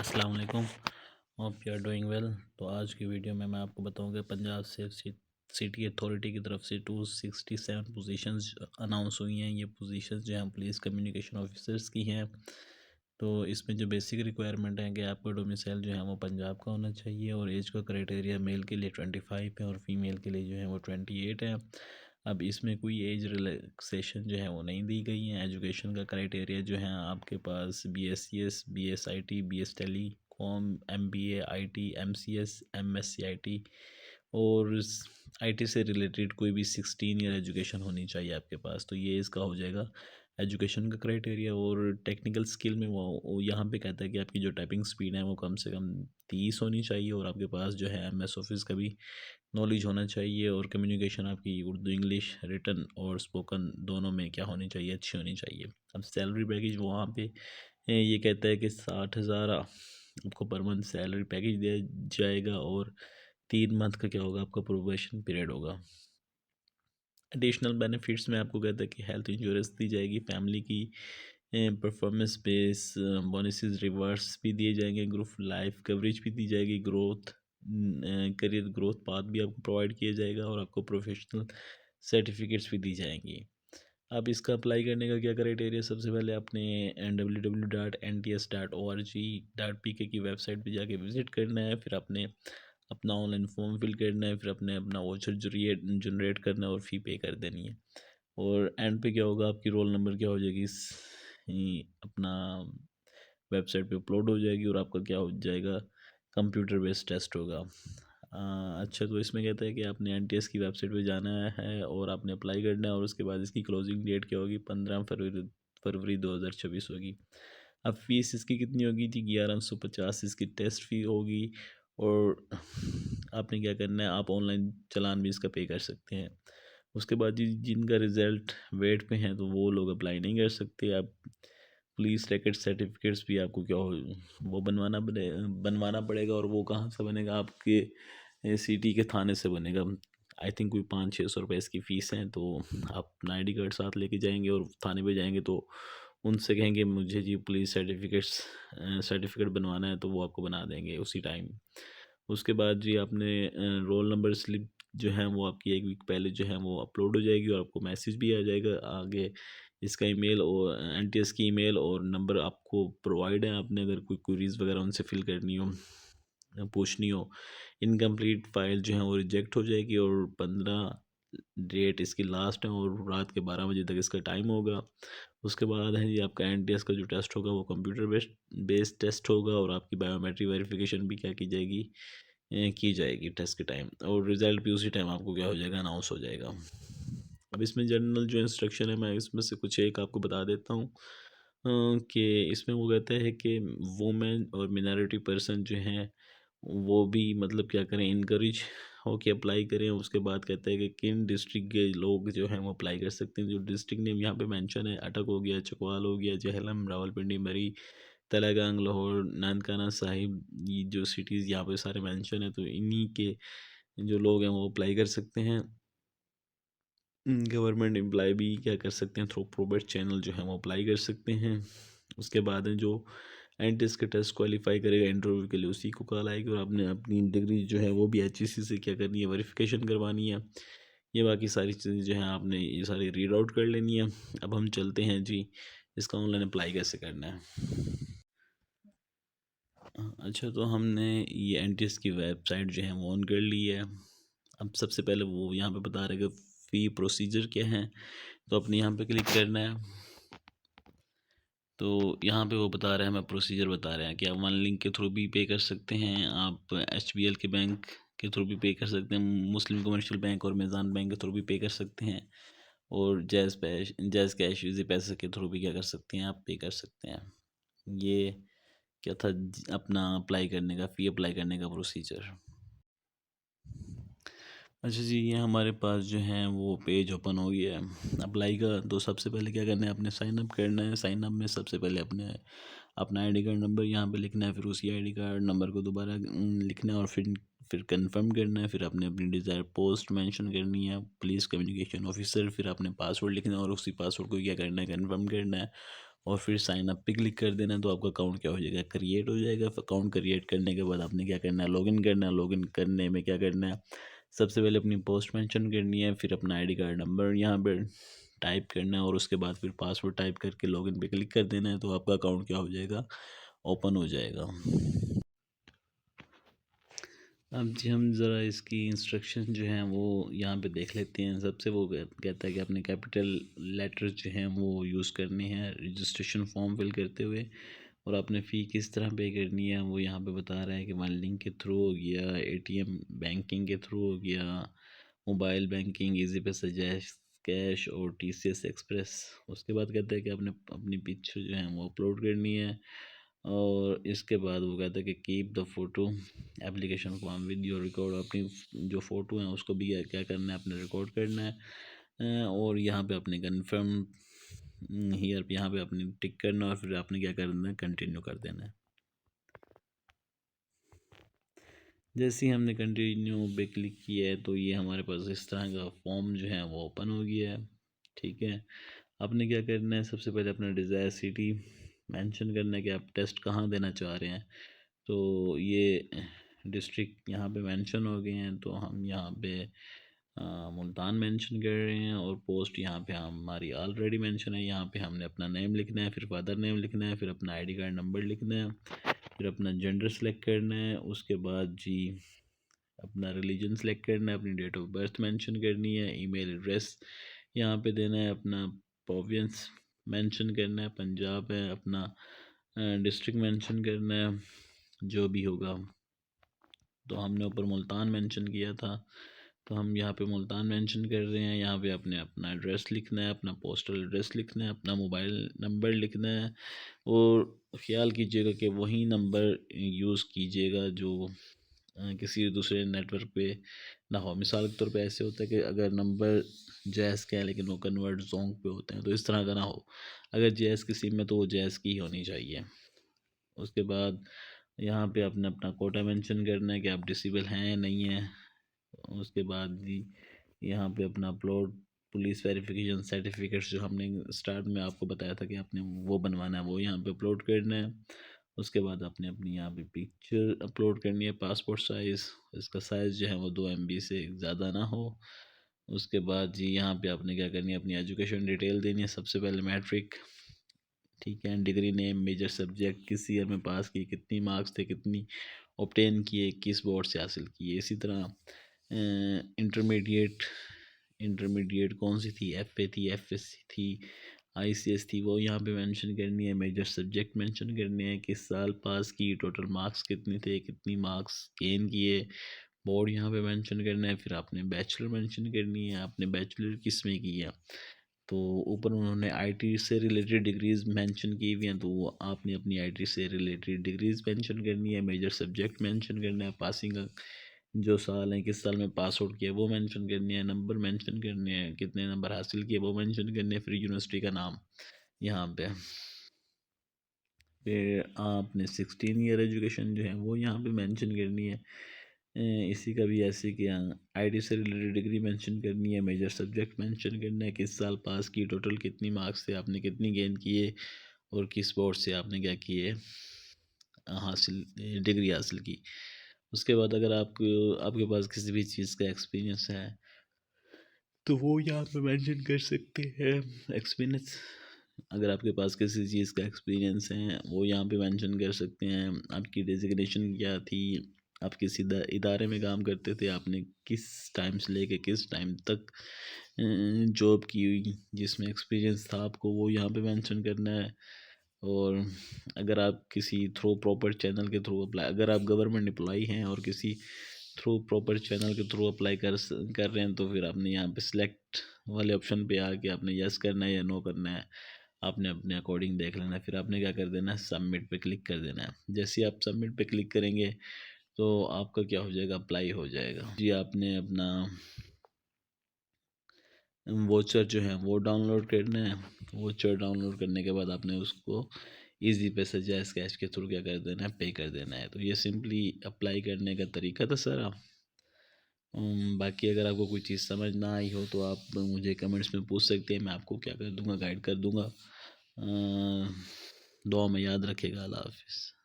अस्सलाम वालेकुम। Hope you are doing well. तो आज की वीडियो में मैं आपको बताऊंगा पंजाब से सिटी अथॉरिटी की तरफ से 267 पोजीशंस अनाउंस हुई हैं। ये पोजीशंस जो हैं पुलिस कम्युनिकेशन ऑफिसर्स की हैं। तो इसमें जो बेसिक रिक्वायरमेंट है कि आपका डोमिसाइल जो है वो पंजाब का होना चाहिए और एज का क्राइटेरिया मेल के लिए 25 है और फीमेल के लिए जो है वो 28 है। अब इसमें कोई एज रिलैक्सेशन जो है वो नहीं दी गई है। एजुकेशन का क्राइटेरिया जो है आपके पास BSc BSIT BS telecom MBA IT MCS MSc IT और IT से रिलेटेड कोई भी 16 ईयर एजुकेशन होनी चाहिए आपके पास। तो ये इसका हो जाएगा एजुकेशन का क्राइटेरिया। और टेक्निकल स्किल में वो यहाँ पे कहता है कि आपकी जो टाइपिंग स्पीड है वो कम से कम 30 होनी चाहिए और आपके पास जो है MS ऑफिस का भी नॉलेज होना चाहिए और कम्युनिकेशन आपकी उर्दू इंग्लिश रिटन और स्पोकन दोनों में क्या होनी चाहिए, अच्छी होनी चाहिए। अब सैलरी पैकेज वहाँ पे ये कहता है कि 60,000 आपको पर मंथ सैलरी पैकेज दिया जाएगा और 3 मंथ का क्या होगा आपका प्रोबेशन पीरियड होगा। एडिशनल बेनिफिट्स में आपको कहता है कि हेल्थ इंश्योरेंस दी जाएगी, फैमिली की परफॉर्मेंस बेस बोनसेस रिवार्ड्स भी दिए जाएंगे, ग्रुप लाइफ कवरेज भी दी जाएगी, ग्रोथ करियर ग्रोथ पाथ भी आपको प्रोवाइड किया जाएगा और आपको प्रोफेशनल सर्टिफिकेट्स भी दी जाएंगी। अब इसका अप्लाई करने का क्या क्राइटेरिया, सबसे पहले आपने www.nts.org.pk की वेबसाइट पे जाके विज़िट करना है। फिर आपने अपना ऑनलाइन फॉर्म फिल करना है, फिर अपने अपना वाउचर जनरेट करना है और फ़ी पे कर देनी है। और एंड पे क्या होगा, आपकी रोल नंबर क्या हो जाएगी अपना वेबसाइट पे अपलोड हो जाएगी और आपका क्या हो जाएगा कंप्यूटर बेस्ड टेस्ट होगा। अच्छा, तो इसमें कहता है कि आपने NTS की वेबसाइट पे जाना है और आपने अप्लाई करना है और उसके बाद इसकी क्लोजिंग डेट क्या होगी 15 फरवरी 2026 होगी। अब फीस इसकी कितनी होगी थी 1150 इसकी टेस्ट फ़ी होगी। और आपने क्या करना है, आप ऑनलाइन चालान भी इसका पे कर सकते हैं। उसके बाद जिनका रिज़ल्ट वेट पे हैं तो वो लोग अप्लाई नहीं कर सकते। आप पुलिस रैकेट सर्टिफिकेट्स भी आपको क्या हो वो बनवाना पड़ेगा और वो कहाँ से बनेगा, आपके सिटी के थाने से बनेगा। आई थिंक कोई 500-600 रुपये इसकी फ़ीस है। तो आप अपना ID कार्ड साथ लेके जाएंगे और थाने पे जाएंगे तो उनसे कहेंगे मुझे जी पुलिस सर्टिफिकेट बनवाना है तो वो आपको बना देंगे उसी टाइम। उसके बाद जी आपने रोल नंबर स्लिप जो है वो आपकी 1 वीक पहले जो है वो अपलोड हो जाएगी और आपको मैसेज भी आ जाएगा आगे। इसका ईमेल और NTS की ईमेल और नंबर आपको प्रोवाइड है। आपने अगर कोई क्वेरीज वगैरह उनसे फिल करनी हो पूछनी हो, इनकम्प्लीट फाइल जो है वो रिजेक्ट हो जाएगी और 15 डेट इसकी लास्ट है और रात के 12 बजे तक इसका टाइम होगा। उसके बाद है जी आपका NTS का जो टेस्ट होगा वो कंप्यूटर बेस्ड टेस्ट होगा और आपकी बायोमेट्रिक वेरिफिकेशन भी क्या की जाएगी टेस्ट के टाइम और रिज़ल्ट भी उसी टाइम आपको क्या हो जाएगा अनाउंस हो जाएगा। अब इसमें जनरल जो इंस्ट्रक्शन है मैं इसमें से कुछ एक आपको बता देता हूँ कि इसमें वो कहता है कि वुमेन और मिनॉरिटी पर्सन जो हैं वो भी मतलब क्या करें, इनकरेज हो के अप्लाई करें। उसके बाद कहता है कि किन डिस्ट्रिक्ट के लोग जो हैं वो अप्लाई कर सकते हैं। जो डिस्ट्रिक्ट नेम यहाँ पे मेंशन है, अटक हो गया, चकवाल हो गया, जहलम, रावलपिंडी, मरी, तलागंग, लाहौर, ननकाना साहिब, ये जो सिटीज़ यहाँ पे सारे मेंशन है तो इन्हीं के जो लोग हैं वो अप्लाई कर सकते हैं। गवर्नमेंट एम्प्लॉय भी क्या कर सकते हैं, थ्रू प्रोबेट चैनल जो है वो अप्लाई कर सकते हैं। उसके बाद है जो NTS के टेस्ट क्वालिफाई करेगा इंटरव्यू के लिए उसी को कॉल आएगी और आपने अपनी डिग्री जो है वो भी HEC से क्या करनी है, वेरिफिकेशन करवानी है। ये बाकी सारी चीज़ें जो हैं आपने ये सारी रीड आउट कर लेनी है। अब हम चलते हैं जी इसका ऑनलाइन अप्लाई कैसे करना है। अच्छा, तो हमने ये NTS की वेबसाइट जो है वो ऑन कर ली है। अब सबसे पहले वो यहाँ पे बता रहे कि फ़ी प्रोसीजर क्या है, तो अपने यहाँ पे क्लिक करना है। तो यहाँ पे वो बता रहे हैं, हमें प्रोसीजर बता रहे हैं कि आप वन लिंक के थ्रू भी पे कर सकते हैं, आप HBL के बैंक के थ्रू भी पे कर सकते हैं, मुस्लिम कमर्शियल बैंक और मीज़ान बैंक के थ्रू भी पे कर सकते हैं और जैज़ कैश इजी पैसे के थ्रू भी क्या कर सकते हैं, आप पे कर सकते हैं। ये क्या था अपना अप्लाई करने का, फ़ी अप्लाई करने का प्रोसीजर। अच्छा जी, ये हमारे पास जो है वो पेज ओपन हो गया है अप्लाई का। तो सबसे पहले क्या करना है, आपने साइन अप करना है। साइन अप में सबसे पहले अपने अपना ID कार्ड नंबर यहाँ पे लिखना है, फिर उसी ID कार्ड नंबर को दोबारा लिखना है और फिर कंफर्म करना है। फिर आपने अपनी डिज़ायर पोस्ट मेंशन करनी है, पुलिस कम्युनिकेशन ऑफिसर। फिर आपने पासवर्ड लिखना है और उसी पासवर्ड को क्या करना है, कंफर्म करना है और फिर साइन अप पे क्लिक कर देना है, तो आपका अकाउंट क्या हो जाएगा, क्रिएट हो जाएगा। अकाउंट क्रिएट करने के बाद आपने क्या करना है, लॉगिन करना है। लॉगिन करने में क्या करना है, सबसे पहले अपनी पोस्ट मेंशन करनी है, फिर अपना आईडी कार्ड नंबर यहाँ पे टाइप करना है, और उसके बाद फिर पासवर्ड टाइप करके लॉगिन पे क्लिक कर देना है, तो आपका अकाउंट क्या हो जाएगा, ओपन हो जाएगा। अब जी हम ज़रा इसकी इंस्ट्रक्शन जो हैं वो यहाँ पे देख लेते हैं। सबसे वो कहता है कि अपने कैपिटल लेटर जो हैं वो यूज़ करने हैं रजिस्ट्रेशन फॉर्म फिल करते हुए, और आपने फ़ी किस तरह पे करनी है वो यहाँ पे बता रहा है कि वन लिंक के थ्रू हो गया, एटीएम बैंकिंग के थ्रू हो गया, मोबाइल बैंकिंग, इजी पैसा, जैश कैश और टीसीएस एक्सप्रेस। उसके बाद कहता है कि आपने अपनी पिक्चर जो है वो अपलोड करनी है, और इसके बाद वो कहता है कि keep the photo application form with your record. अपनी जो फ़ोटो है उसको भी क्या करना है, अपने रिकॉर्ड करना है, और यहाँ पे अपने कन्फर्म हियर यहाँ पे अपनी टिक करना है, और फिर आपने क्या करना है, कंटिन्यू कर देना है। जैसे ही हमने कंटिन्यू पे क्लिक किया है तो ये हमारे पास इस तरह का फॉर्म जो है वो ओपन हो गया है। ठीक है, आपने क्या करना है, सबसे पहले अपना डिज़ायर सिटी मेंशन करना है कि आप टेस्ट कहाँ देना चाह रहे हैं। तो ये डिस्ट्रिक्ट यहाँ पे मेंशन हो गए हैं, तो हम यहाँ पे मुल्तान मेंशन कर रहे हैं, और पोस्ट यहाँ पे हमारी ऑलरेडी मेंशन है। यहाँ पे हमने अपना नेम लिखना है, फिर फादर नेम लिखना है, फिर अपना आईडी कार्ड नंबर लिखना है, फिर अपना जेंडर सेलेक्ट करना है। उसके बाद जी अपना रिलीजन सेलेक्ट करना है, अपनी डेट ऑफ बर्थ मेंशन करनी है, ईमेल एड्रेस यहाँ पे देना है, अपना प्रोविंस मेंशन करना है, पंजाब है, अपना डिस्ट्रिक्ट मेंशन करना है जो भी होगा। तो हमने ऊपर मुल्तान मेंशन किया था, तो हम यहाँ पे मुल्तान मेंशन कर रहे हैं। यहाँ पे अपने अपना एड्रेस लिखना है, अपना पोस्टल एड्रेस लिखना है, अपना मोबाइल नंबर लिखना है, और ख्याल कीजिएगा कि वही नंबर यूज़ कीजिएगा जो किसी दूसरे नेटवर्क पे ना हो। मिसाल के तौर पे ऐसे होता है कि अगर नंबर जैज़ का है लेकिन वो कन्वर्ट जोंग पे होते हैं, तो इस तरह का ना हो। अगर जैज़ की सिम में तो वो जैज़ की ही होनी चाहिए। उसके बाद यहाँ पे आपने अपना कोटा मेंशन करना है कि आप डिसेबल हैं या नहीं हैं। उसके बाद जी यहाँ पे अपना अपलोड पुलिस वेरिफिकेशन सर्टिफिकेट्स जो हमने स्टार्ट में आपको बताया था कि आपने वो बनवाना है, वो यहाँ पे अपलोड करना है। उसके बाद आपने अपनी यहाँ पे पिक्चर अपलोड करनी है, पासपोर्ट साइज़। इसका साइज़ जो है वो 2 MB से ज़्यादा ना हो। उसके बाद जी यहाँ पे आपने क्या करनी है, अपनी एजुकेशन डिटेल देनी है। सबसे पहले मैट्रिक, ठीक है, डिग्री नेम, मेजर सब्जेक्ट, किस ईयर में पास की, कितनी मार्क्स थे, कितनी ऑब्टेन किए, किस बोर्ड से हासिल किए। इसी तरह इंटरमीडिएट, इंटरमीडिएट कौन सी थी, FA थी, FSC थी, ICS थी, वो यहाँ पे मेंशन करनी है। मेजर सब्जेक्ट मेंशन करने हैं, किस साल पास की, टोटल मार्क्स कितने थे, कितनी मार्क्स गेन किए, बोर्ड यहाँ पे मेंशन करना है। फिर आपने बैचलर मेंशन करनी है, आपने बैचलर किस में किया। तो ऊपर उन्होंने आईटी से रिलेटेड डिग्रीज मेंशन की हुई हैं, तो वो आपने अपनी आईटी से रिलेटेड डिग्रीज मेंशन करनी है। मेजर सब्जेक्ट मेंशन करना है, पासिंग जो साल हैं, किस साल में पास आउट किया वो मेंशन करनी है, नंबर मेंशन करने हैं, कितने नंबर हासिल किए वो मेंशन करने हैं, फिर यूनिवर्सिटी का नाम यहाँ पे। फिर आपने 16 ईयर एजुकेशन जो है वो यहाँ पे मेंशन करनी है। इसी का भी ऐसे कि आईटी से रिलेटेड डिग्री मेंशन करनी है, मेजर सब्जेक्ट मेंशन करना है, किस साल पास की, टोटल कितनी मार्क्स थे, आपने कितनी गेन किए, और किस बोर्ड से आपने क्या किए हासिल डिग्री हासिल की। उसके बाद अगर आपको आपके पास किसी भी चीज़ का एक्सपीरियंस है तो वो यहाँ पे मेंशन कर सकते हैं। एक्सपीरियंस, अगर आपके पास किसी चीज़ का एक्सपीरियंस है वो यहाँ पे मेंशन कर सकते हैं। आपकी डेजिग्नेशन क्या थी, आप किस इदारे में काम करते थे, आपने किस टाइम से लेके किस टाइम तक जॉब की हुई, जिसमें एक्सपीरियंस था आपको, वो यहाँ पे मेंशन करना है। और अगर आप किसी थ्रू प्रॉपर चैनल के थ्रू अप्लाई, अगर आप गवर्नमेंट एम्प्लॉई हैं और किसी थ्रू प्रॉपर चैनल के थ्रू अप्लाई कर रहे हैं, तो फिर आपने यहाँ पे सिलेक्ट वाले ऑप्शन पे आके आपने यस करना है या नो करना है, आपने अपने अकॉर्डिंग देख लेना है। फिर आपने क्या कर देना है, सबमिट पे क्लिक कर देना है। जैसे ही आप सबमिट पे क्लिक करेंगे तो आपका क्या हो जाएगा, अप्लाई हो जाएगा जी। आपने अपना वोचर जो है वो डाउनलोड करना है। वोचर डाउनलोड करने के बाद आपने उसको इजी पैसा जैस कैश के थ्रू क्या कर देना है, पे कर देना है। तो ये सिंपली अप्लाई करने का तरीका था सर। बाकी अगर आपको कोई चीज़ समझ ना आई हो तो आप मुझे कमेंट्स में पूछ सकते हैं, मैं आपको क्या कर दूंगा, गाइड कर दूंगा। दुआ में याद रखिएगा। अल्लाह हाफ़िज़।